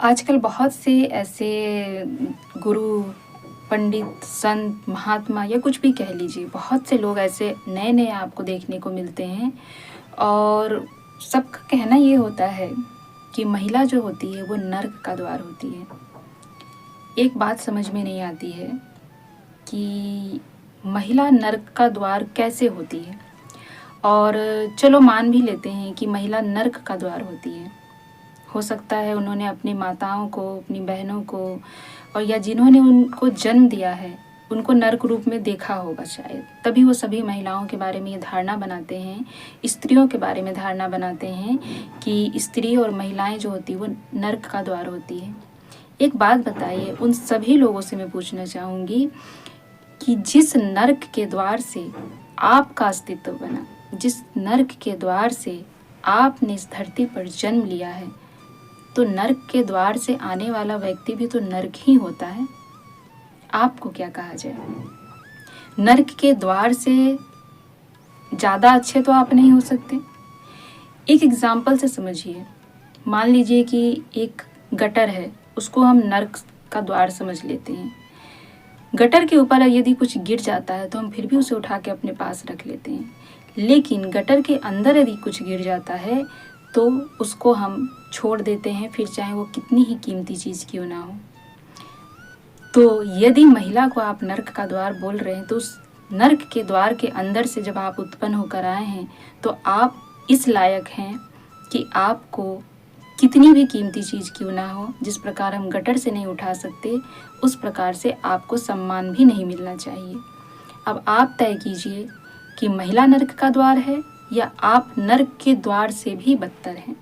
आजकल बहुत से ऐसे गुरु, पंडित, संत, महात्मा या कुछ भी कह लीजिए, बहुत से लोग ऐसे नए-नए आपको देखने को मिलते हैं और सबका कहना ये होता है कि महिला जो होती है वो नर्क का द्वार होती है। एक बात समझ में नहीं आती है कि महिला नर्क का द्वार कैसे होती है? और चलो मान भी लेते हैं कि महिला नर्क का द्वार होती है। हो सकता है उन्होंने अपनी माताओं को, अपनी बहनों को और या जिन्होंने उनको जन्म दिया है, उनको नर्क रूप में देखा होगा शायद। तभी वो सभी महिलाओं के बारे में ये धारणा बनाते हैं, स्त्रियों के बारे में धारणा बनाते हैं कि स्त्री और महिलाएं जो होती हैं वो नर्क का द्वार होती है। एक बात बताइए, उन सभी लोगों से मैं पूछना चाहूँगी कि जिस नर्क के द्वार से आपका अस्तित्व बना, जिस नर्क के द्वार से आपने इस धरती पर जन्म लिया है, तो नर्क के द्वार से आने वाला व्यक्ति भी तो नर्क ही होता है। आपको क्या कहा जाए? नर्क के द्वार से ज़्यादा अच्छे तो आप नहीं हो सकते। एक एग्जाम्पल से समझिए। मान लीजिए कि एक गटर है, उसको हम नर्क का द्वार समझ लेते हैं। गटर के ऊपर यदि कुछ गिर जाता है तो हम फिर भी उसे उठा के अपने पास रख लेते हैं, लेकिन गटर के अंदर यदि कुछ गिर जाता है तो उसको हम छोड़ देते हैं, फिर चाहे वो कितनी ही कीमती चीज़ क्यों ना हो। तो यदि महिला को आप नर्क का द्वार बोल रहे हैं, तो उस नर्क के द्वार के अंदर से जब आप उत्पन्न होकर आए हैं तो आप इस लायक हैं कि आपको कितनी भी कीमती चीज़ क्यों ना हो, जिस प्रकार हम गटर से नहीं उठा सकते, उस प्रकार से आपको सम्मान भी नहीं मिलना चाहिए। अब आप तय कीजिए कि महिला नर्क का द्वार है या आप नर्क के द्वार से भी बदतर हैं।